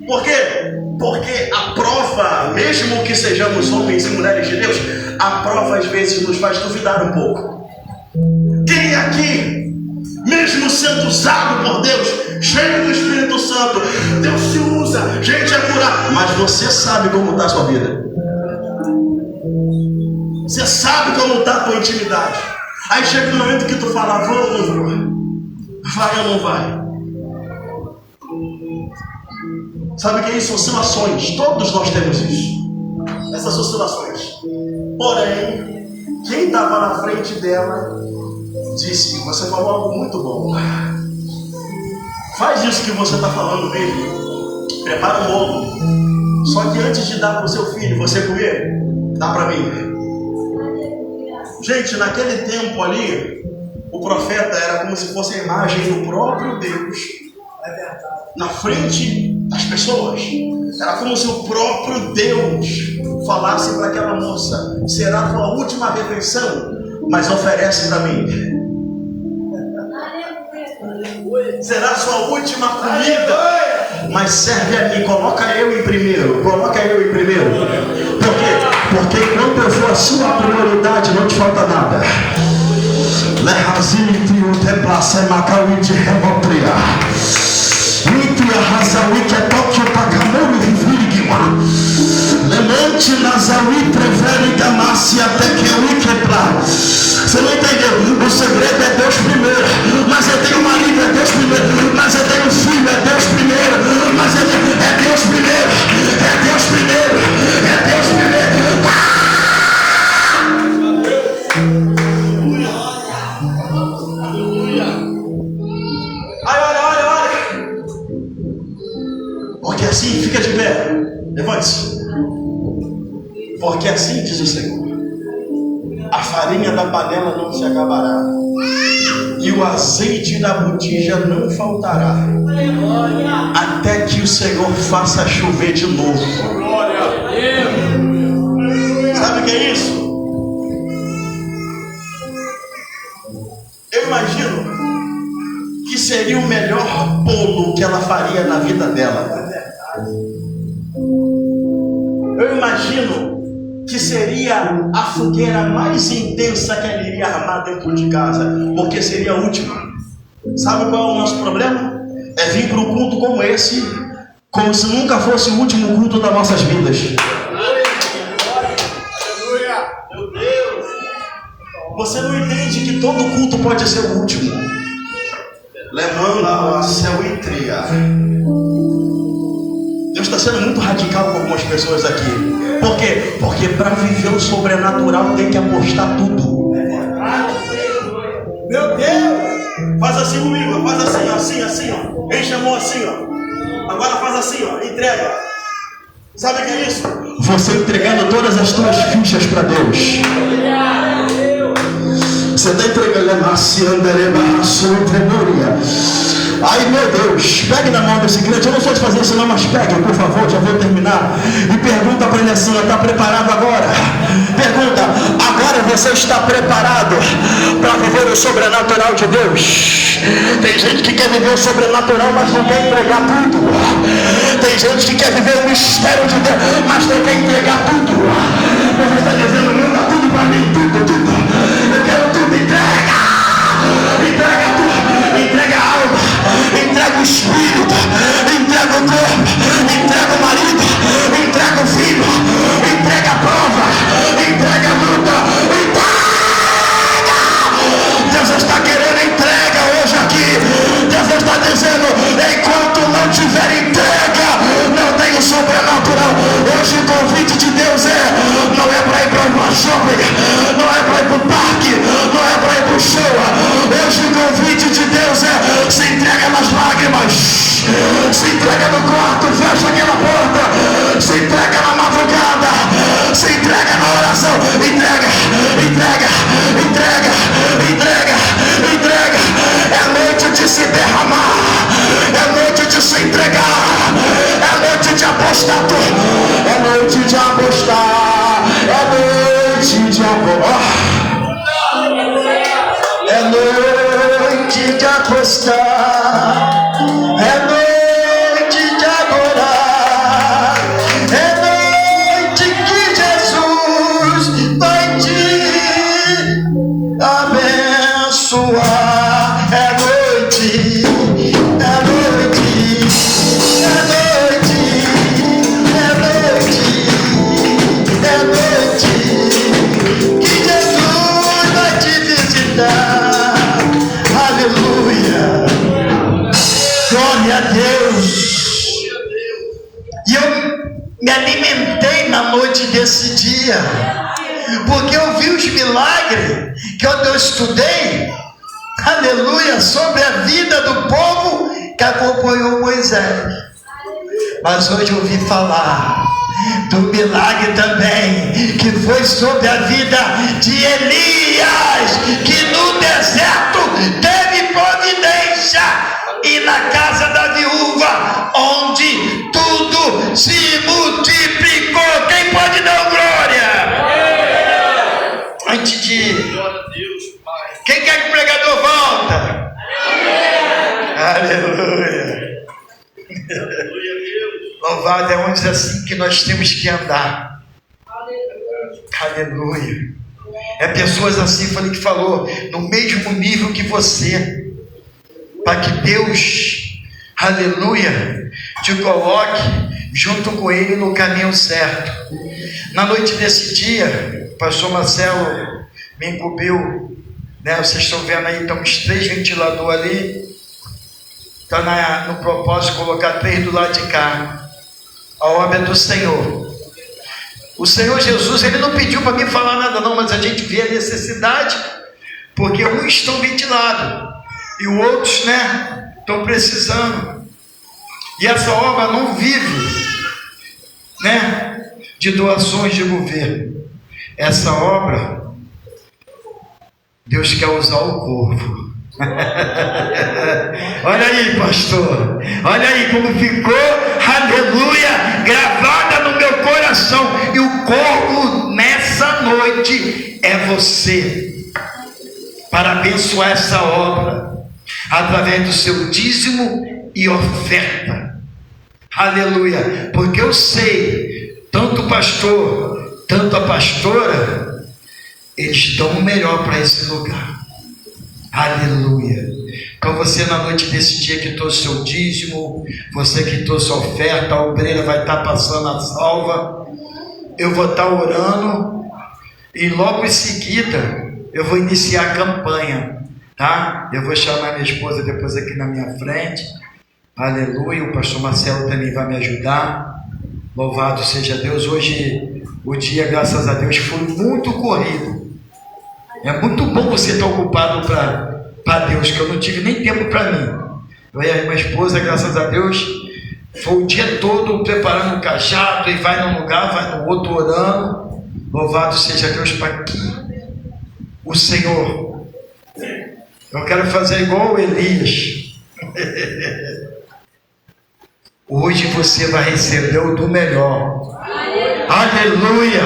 Por quê? Porque a prova, mesmo que sejamos homens e mulheres de Deus, a prova às vezes nos faz duvidar um pouco. Quem aqui, mesmo sendo usado por Deus, cheio do Espírito Santo, Deus se usa, gente a curar, mas você sabe como está a sua vida? Você sabe como está a tua intimidade? Aí chega o momento que tu fala: vou ou não vou? Vai ou não vai? Sabe o que é isso? Oscilações. Todos nós temos isso. Essas oscilações. Porém, quem estava na frente dela disse: você falou algo muito bom. Faz isso que você está falando mesmo. Prepara um bolo. Só que antes de dar para o seu filho, você comer, dá para mim. Gente, naquele tempo ali, o profeta era como se fosse a imagem do próprio Deus na frente das pessoas. Era como se o próprio Deus falasse para aquela moça: será a tua última refeição, mas oferece para mim. Será a sua última comida, mas serve a mim. Coloca eu em primeiro. Coloca eu em primeiro. Por quê? Porque enquanto eu for a sua prioridade, não te falta nada. Lemente Nazawi prefere Damassi até que eu quebrar. Você não entendeu? O segredo é Deus primeiro. Mas eu tenho marido, é Deus primeiro. Mas eu tenho filho, é Deus primeiro. Mas é Deus primeiro. É Deus primeiro. É Deus primeiro. Ai, olha. Porque assim, fica de pé. Levante-se. Porque assim diz o Senhor: a farinha da panela não se acabará, e o azeite da botija não faltará, até que o Senhor faça chover de novo. Sabe o que é isso? Eu imagino que seria o melhor bolo que ela faria na vida dela. Eu imagino que seria a fogueira mais intensa que ela iria armar dentro de casa, porque seria a última. Sabe qual é o nosso problema? É vir para um culto como esse, como se nunca fosse o último culto das nossas vidas. Meu Deus! Você não entende que todo culto pode ser o último. Levando a céu e tria. Deus está sendo muito radical com algumas pessoas aqui. Por quê? Porque para viver o sobrenatural tem que apostar tudo. Meu Deus!
Faz assim comigo, faz assim, assim, ó. Enche a mão assim, ó. Agora faz assim, ó. Entrega. Sabe o que é isso?
Você entregando todas as tuas fichas para Deus. Você está entregando ai meu Deus, pegue na mão desse crente. Eu não sou de fazer isso não, mas pegue, por favor, já vou terminar. E pergunta para ele assim: está preparado agora? Pergunta: agora você está preparado para viver o sobrenatural de Deus? Tem gente que quer viver o sobrenatural, mas não quer entregar tudo. Tem gente que quer viver o mistério de Deus, mas não quer entregar tudo. Você está dizendo: manda tudo para mim, tudo. Eu quero tudo, entrega. Entrega tudo, entrega a alma, entrega o espírito, entrega o corpo, entrega o marido, entrega o filho, entrega a prova, entrega a luta, entrega. Deus está querendo entrega hoje aqui. Deus está dizendo: enquanto não tiver entrega, não tem o sobrenatural. Hoje o convite de Deus não é para ir para uma shopping, não é para ir para o parque, não é para ir para o show. Hoje o convite de Deus se entrega nas lágrimas, se entrega no quarto, fecha aquela porta, se entrega na madrugada, se entrega na oração, entrega. É noite de se derramar, é noite de se entregar, é noite de apostar, é noite de apostar, é noite de apostar. É noite de apostar, é noite de adorar, é noite que Jesus vai te abençoar. É noite, é noite, é noite, é noite, é noite que Jesus vai te visitar. Aleluia, glória a Deus. E eu me alimentei na noite desse dia, porque eu vi os milagres que eu estudei, aleluia, sobre a vida do povo que acompanhou Moisés. Mas hoje eu ouvi falar do milagre também que foi sobre a vida de Elias, que no deserto teve providência, e na casa da viúva, onde tudo se multiplicou. Quem pode dar glória? Antes de... Quem quer que o pregador volta? Aleluia. Louvado é onde assim que nós temos que andar. Aleluia. É pessoas assim, falei que falou, no mesmo nível que você, para que Deus, aleluia, te coloque junto com Ele no caminho certo. Na noite desse dia, o pastor Marcelo me incumbiu, né? Vocês estão vendo aí, estão uns 3 ventiladores ali. Está no propósito de colocar 3 do lado de cá. A obra é do Senhor. O Senhor Jesus, Ele não pediu para mim falar nada não, mas a gente vê a necessidade, porque uns estão ventilados e os outros, né, estão precisando. E essa obra não vive, né, de doações de governo. Essa obra, Deus quer usar o corpo. Olha aí, pastor, olha aí como ficou, aleluia, gravada no meu coração. E o corpo nessa noite é você, para abençoar essa obra através do seu dízimo e oferta. Aleluia, porque eu sei, tanto o pastor, tanto a pastora, eles dão o melhor para esse lugar. Aleluia. Então você na noite desse dia que trouxe seu dízimo, você que trouxe a oferta, a obreira vai estar passando a salva, eu vou estar orando, e logo em seguida eu vou iniciar a campanha, tá? Eu vou chamar minha esposa depois aqui na minha frente. Aleluia, o pastor Marcelo também vai me ajudar. Louvado seja Deus. Hoje o dia, graças a Deus, foi muito corrido. É muito bom você estar ocupado para Deus, que eu não tive nem tempo para mim. Eu e a minha esposa, graças a Deus, foi o dia todo preparando o cajado, e vai num lugar, vai no outro, orando. Louvado seja Deus para que o Senhor. Eu quero fazer igual o Elias. Hoje você vai receber o do melhor. Aleluia!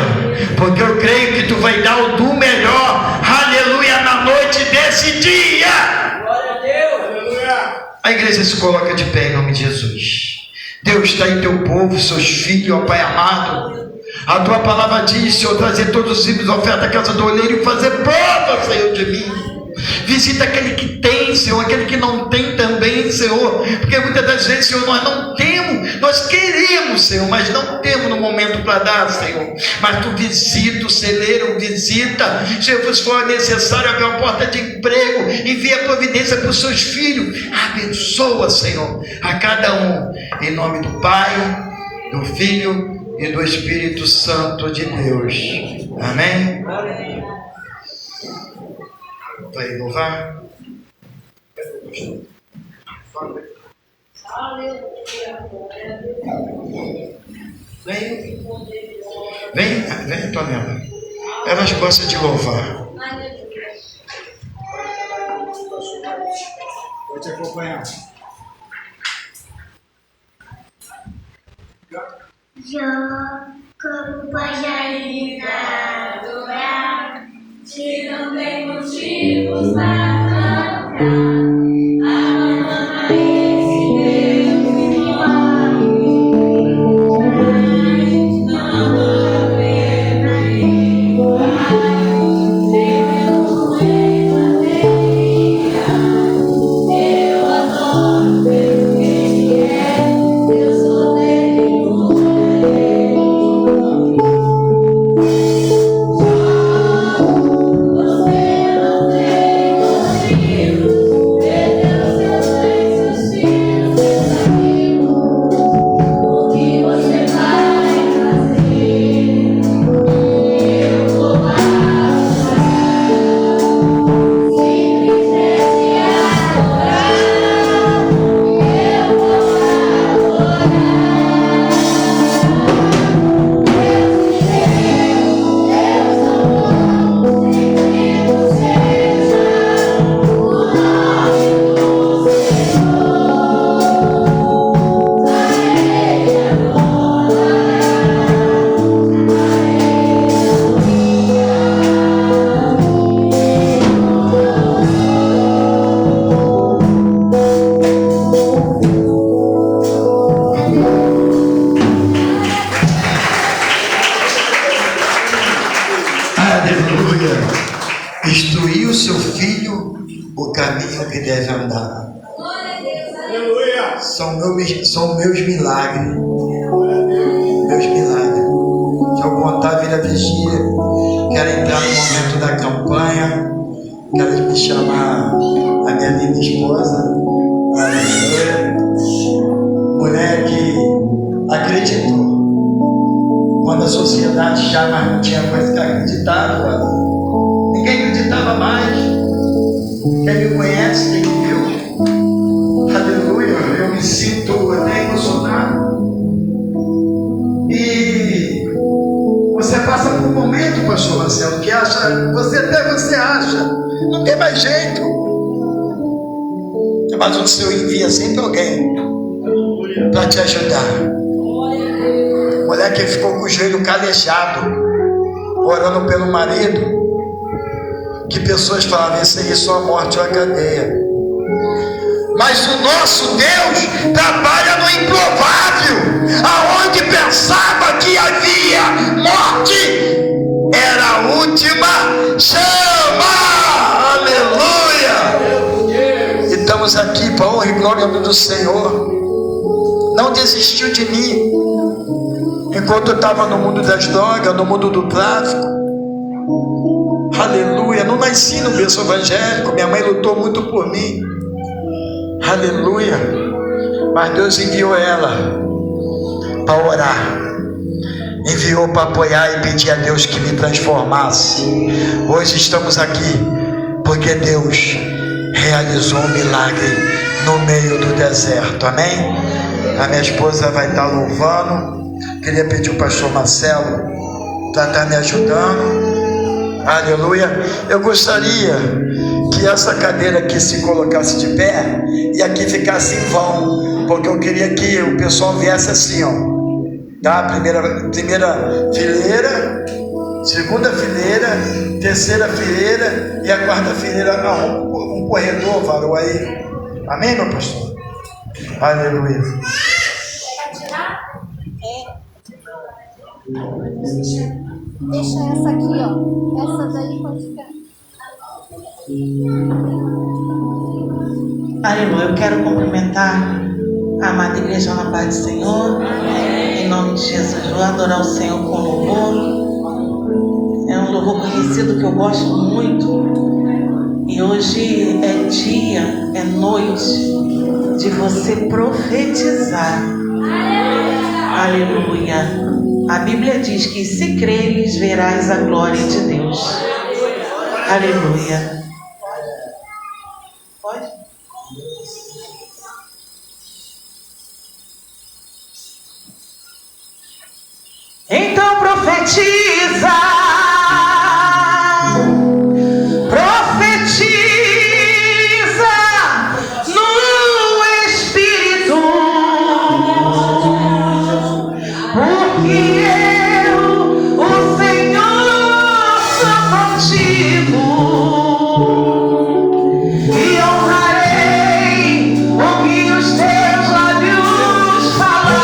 Porque eu creio que tu vai dar o do melhor. Aleluia! Na noite desse dia.
Glória a Deus. Aleluia.
A igreja se coloca de pé em nome de Jesus. Deus está em teu povo, seus filhos, ó Pai amado. A tua palavra diz, Senhor, trazer todos os ímpios, oferta à casa do olheiro e fazer prova, Senhor, de mim. Visita aquele que tem, Senhor, aquele que não tem também, Senhor, porque muitas das vezes, Senhor, nós não temos, nós queremos, Senhor, mas não temos no momento para dar, Senhor. Mas tu visita o celeiro, visita, se for necessário, abre uma porta de emprego, envia providência para os seus filhos, abençoa, Senhor, a cada um, em nome do Pai, do Filho e do Espírito Santo de Deus. Amém? Vai louvar? Vem, Tonela. Elas gostam de louvar.
Vou te acompanhar.
Como passarinho adorar, se não tem motivos para cantar, ama esse Deus milagre, mas não há pena em Deus em alegria. Eu adoro pelo que Ele é, eu sou dele.
Instruir o seu filho o caminho que deve andar.
Aleluia.
São meus milagres. Meus milagres. Se eu contar a vida vigília, quero entrar no momento da campanha, quero me chamar a minha linda esposa, aleluia, mulher que acreditou. Quando a sociedade já não tinha mais que acreditava, ninguém acreditava mais. Quem me conhece, quem me viu, aleluia, eu me sinto até emocionado. E você passa por um momento, pastor Marcelo, que acha, você acha, não tem mais jeito. Mas o Senhor envia sempre alguém para te ajudar. Mulher que ficou com o joelho calejado, orando pelo marido, que pessoas falavam, isso aí é só a morte ou a cadeia. Mas o nosso Deus trabalha no improvável. Aonde pensava que havia morte, era a última chama. Aleluia. E estamos aqui para a honra e glória do Senhor. Não desistiu de mim enquanto eu estava no mundo das drogas, no mundo do tráfico. Aleluia. Não nasci no berço evangélico, minha mãe lutou muito por mim. Aleluia. Mas Deus enviou ela para orar, enviou para apoiar e pedir a Deus que me transformasse. Hoje estamos aqui porque Deus realizou um milagre no meio do deserto, amém? A minha esposa vai estar louvando. Queria pedir o pastor Marcelo para estar me ajudando, aleluia. Eu gostaria que essa cadeira aqui se colocasse de pé e aqui ficasse em vão, porque eu queria que o pessoal viesse assim, ó, tá? Primeira fileira, segunda fileira, terceira fileira e a quarta fileira, um corredor, varou aí, amém, meu pastor? Aleluia.
Deixa essa aqui, ó. Essa daí pode ficar.
Aleluia, eu quero cumprimentar a amada igreja na paz do Senhor. Em nome de Jesus, vou adorar o Senhor com louvor. É um louvor conhecido que eu gosto muito. E hoje é dia, é noite de você profetizar. Aleluia. A Bíblia diz que se creres, verás a glória de Deus. Aleluia. Pode? Então profetiza. Profetiza no Espírito. Porque eu, o Senhor, sou contigo e honrarei o que os teus lábios falarem.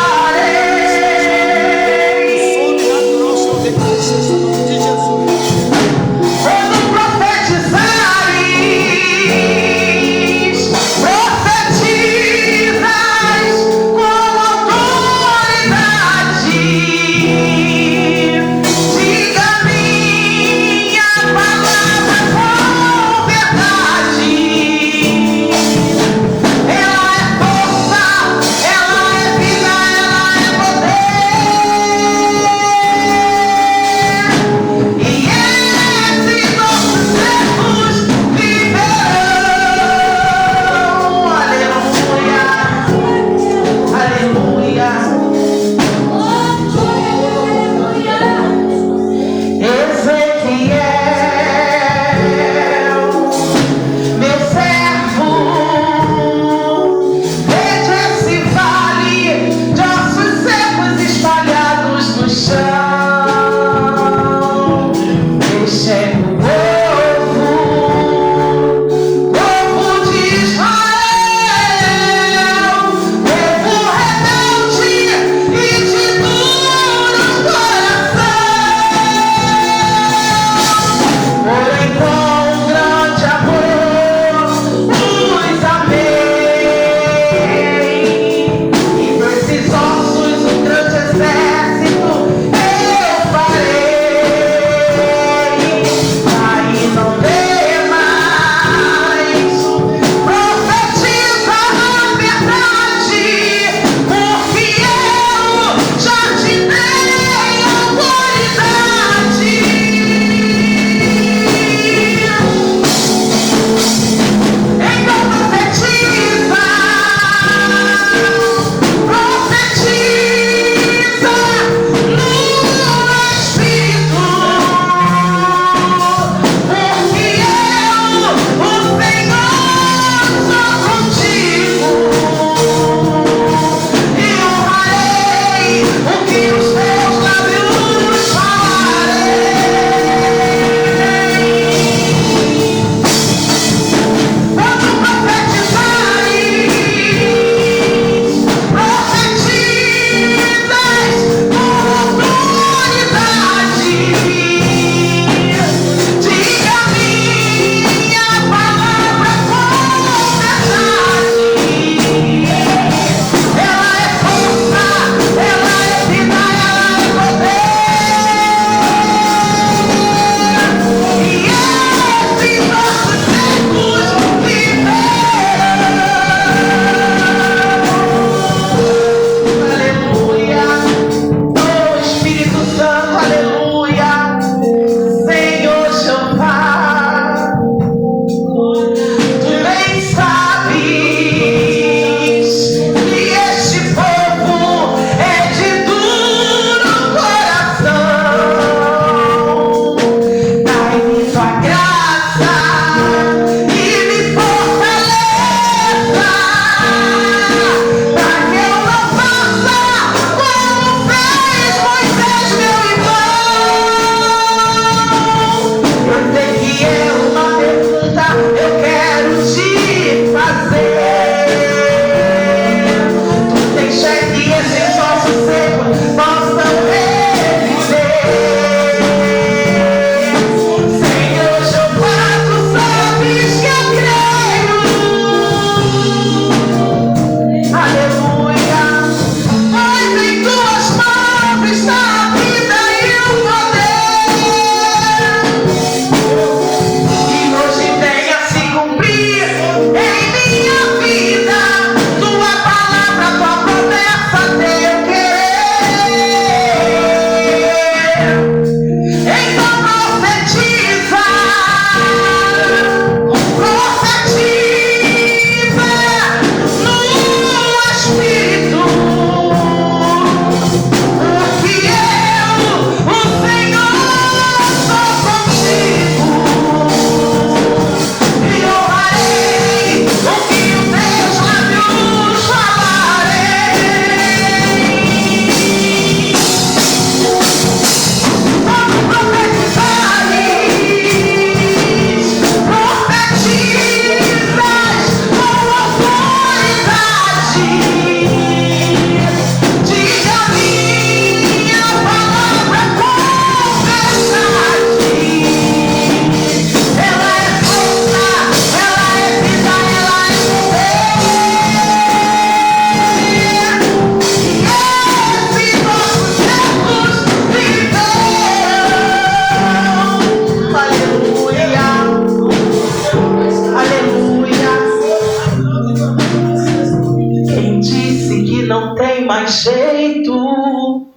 mais jeito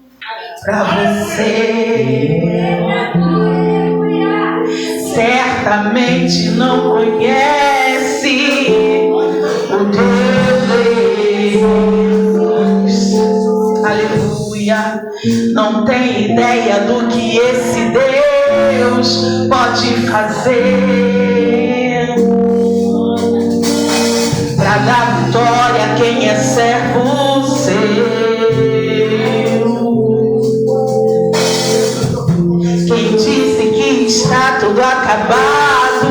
pra você. Certamente não conhece o Deus. Aleluia. Não tem ideia do que esse Deus pode fazer pra dar vitória a quem é servo seu. Quem disse que está tudo acabado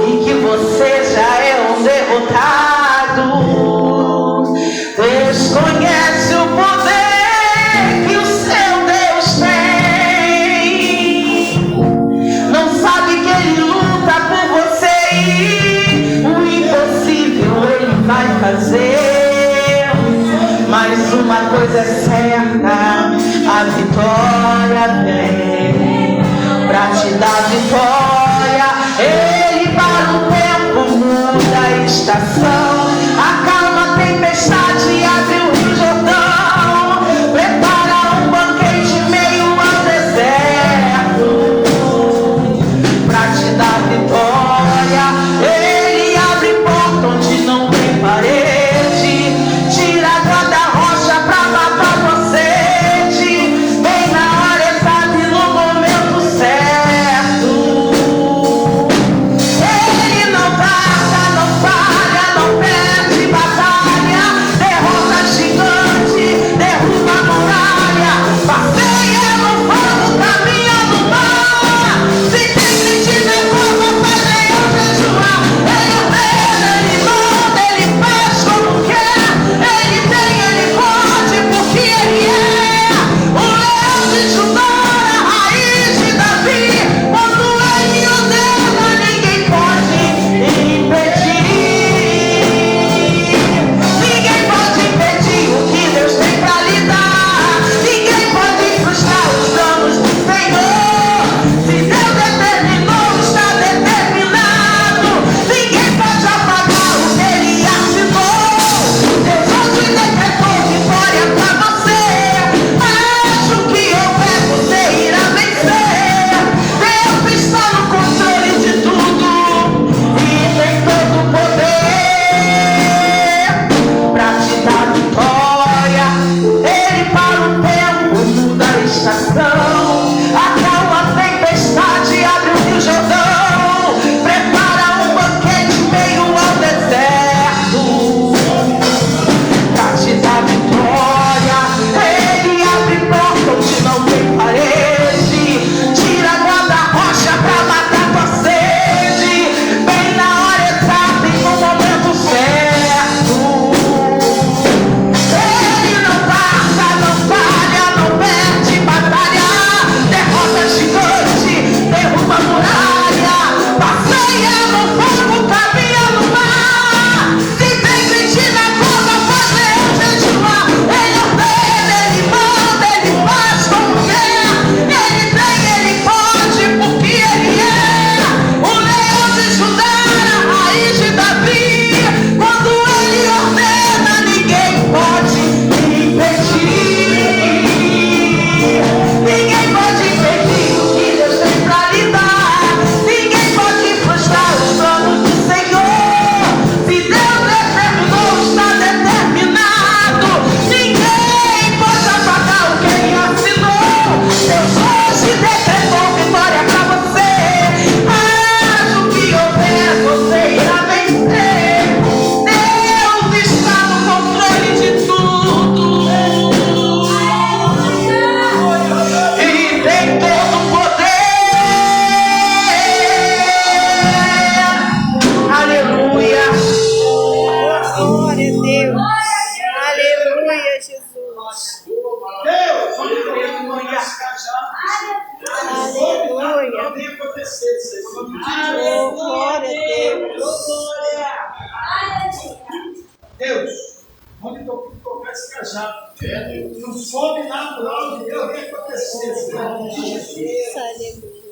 e que você já é um derrotado, desconhece o poder que o seu Deus tem. Não sabe que Ele luta por você e o impossível Ele vai fazer. Mas uma coisa é certa, a vitória vem pra te dar vitória. Ele para o tempo, muda a estação, acalma a tempestade e abre o Rio Jordão, prepara um banquete meio ao deserto pra te dar vitória. Ele abre porta onde não tem parede, tira a água da rocha pra matar tua sede, vem na hora exata e no momento certo. Ele não tarda, não falha, não perde batalha, derrota gigante, derruba a muralha, passeia no fogo, caminha no mar. Se tem crente na cova, faz leão jejuar. Ele ordena, ele manda, ele faz como quer. Ele tem, ele pode, porque ele é o leão de Judá, a raiz de Davi. Quando ele ordena, ninguém pode impedir. Ninguém pode impedir o que Deus tem pra lhe dar. Ninguém pode frustrar os planos do Senhor. Se Deus determinou, está determinado. Ninguém pode apagar o que Ele assinou. Deus hoje decretou vitória pra você. Acho que houver, você irá vencer. Deus está no controle de tudo e tem todo o poder pra te dar vitória. Ele para o tempo, muda a estação, acalma a tempestade, abre o Rio Jordão, prepara um banquete meio ao deserto pra te dar vitória. Ele abre porta onde não tem parede, tira a água da rocha pra matar tua sede, vem na hora exata e no momento certo. Ele não tarda, não falha, não perde batalha, derrota gigante, derruba a muralha, passeia no fogo, caminha no mar. Se tem crente na cova, faz leão jejuar. Ele ordena, ele manda, ele faz como quer. Ele tem, ele pode, porque ele é o leão de Judá, a raiz de Davi. Quando ele ordena, ninguém pode impedir. Ninguém pode impedir o que Deus tem pra lhe dar. Ninguém pode frustrar os planos do Senhor. Se Deus determinou, está determinado. Ninguém pode apagar o que Ele assinou. Deus hoje decretou vitória pra você. Acho que houver, você irá vencer. Deus está no controle de tudo e tem todo o poder. Aleluia.
Glória a Deus. Aleluia, Jesus.
Deus, onde eu quero manhã se cajar.
Aleluia.
Não tem acontecer, Senhor.
Oh, glória a Deus.
Deus, onde eu quero se cajar. No sobrenatural de Deus tem que acontecer, Senhor.
Jesus, aleluia.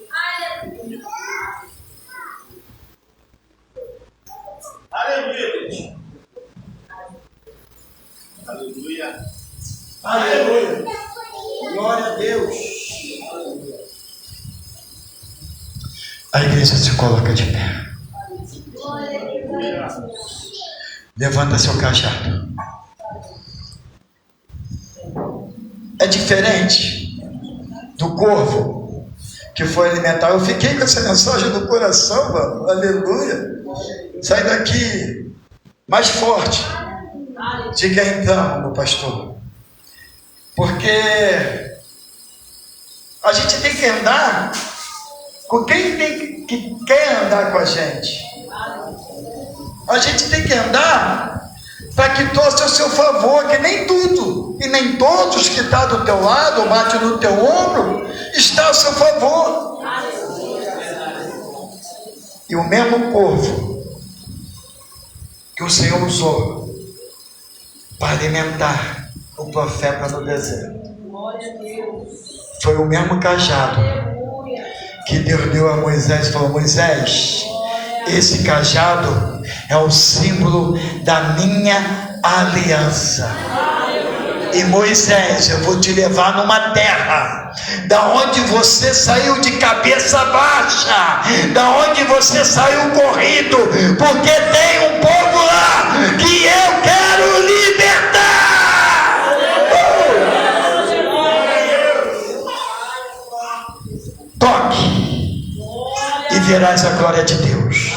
Aleluia, gente.
Aleluia.
Aleluia. Glória a Deus.
A igreja se coloca de pé. Levanta seu cajado. É diferente do corvo que foi alimentar. Eu fiquei com essa mensagem no coração, mano. Aleluia. Sai daqui mais forte. Diga então, meu pastor. Porque a gente tem que andar com quem que quer andar com a gente. A gente tem que andar para que torce ao seu favor, que nem tudo e nem todos que estão do teu lado, ou bate no teu ombro, está ao seu favor. E o mesmo povo que o Senhor usou para alimentar o profeta no deserto foi o mesmo cajado que Deus deu a Moisés e falou: Moisés, esse cajado é o símbolo da minha aliança. E Moisés, eu vou te levar numa terra da onde você saiu de cabeça baixa, da onde você saiu corrido, porque tem um povo lá que eu quero libertar. Toque e verás a glória de Deus.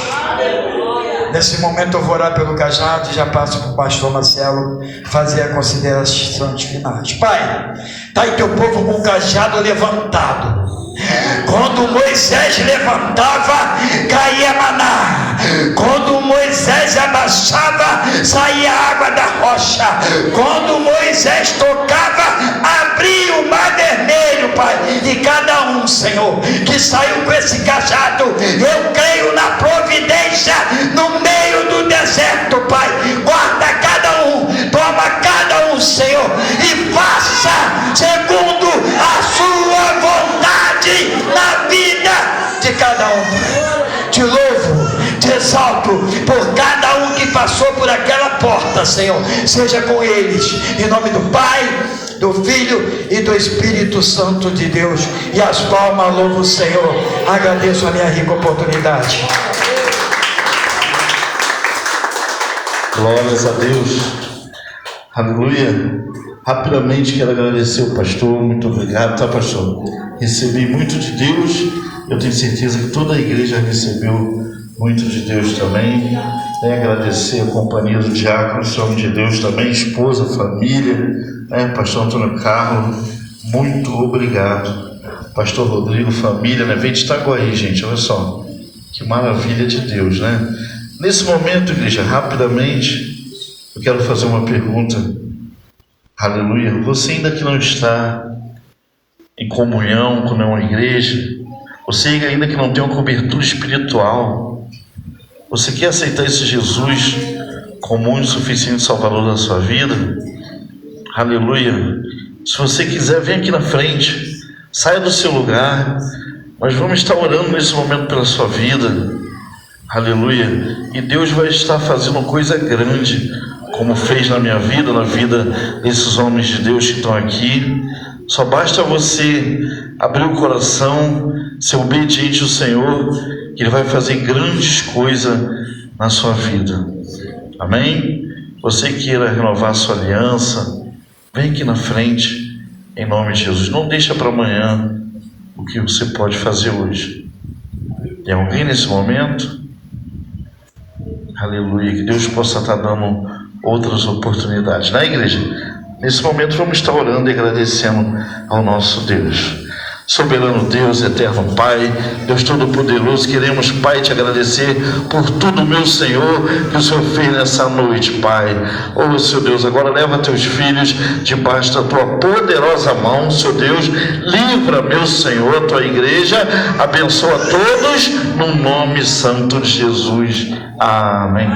Nesse momento eu vou orar pelo cajado e já passo para o pastor Marcelo fazer as considerações finais. Pai, está aí teu povo com o cajado levantado. Quando Moisés levantava, caía maná. Quando Moisés abaixava, saía água da rocha. Quando Moisés tocava, abria o mar vermelho, Pai. E cada um, Senhor, que saiu com esse cajado, eu creio na providência no meio do deserto, Pai. Guarda cada um, toma cada um, Senhor, e faça segundo a sua vontade na vida de cada um, Pai. Te louvo, te exalto por cada um que passou por aquela porta, Senhor. Seja com eles, em nome do Pai, do Filho e do Espírito Santo de Deus. E as palmas louvo o Senhor. Agradeço a minha rica oportunidade.
Glórias a Deus. Aleluia. Rapidamente quero agradecer o pastor. Muito obrigado, tá, pastor? Recebi muito de Deus. Eu tenho certeza que toda a igreja recebeu muito de Deus também. Agradecer a companhia do diácono, esse homem de Deus também, esposa, família, pastor Antônio Carlos, muito obrigado. Pastor Rodrigo, família, vem de Itaguaí, gente, olha só, que maravilha de Deus, né? Nesse momento, igreja, rapidamente, eu quero fazer uma pergunta. Aleluia. Você ainda que não está em comunhão com uma igreja, você ainda que não tem uma cobertura espiritual, você quer aceitar esse Jesus como o único e suficiente Salvador da sua vida? Aleluia. Se você quiser, vem aqui na frente, saia do seu lugar. Nós vamos estar orando nesse momento pela sua vida. Aleluia. E Deus vai estar fazendo coisa grande, como fez na minha vida, na vida desses homens de Deus que estão aqui. Só basta você abrir o coração, ser obediente ao Senhor, que Ele vai fazer grandes coisas na sua vida. Amém? Você queira renovar a sua aliança, vem aqui na frente, em nome de Jesus. Não deixa para amanhã o que você pode fazer hoje. Tem alguém nesse momento? Aleluia, que Deus possa estar dando outras oportunidades. Na igreja, nesse momento vamos estar orando e agradecendo ao nosso Deus. Soberano Deus, eterno Pai, Deus Todo-Poderoso, queremos, Pai, te agradecer por tudo, meu Senhor, que o Senhor fez nessa noite, Pai. Oh, Senhor Deus, agora leva teus filhos debaixo da tua poderosa mão, Senhor Deus, livra, meu Senhor, a tua igreja, abençoa todos, no nome santo de Jesus. Amém.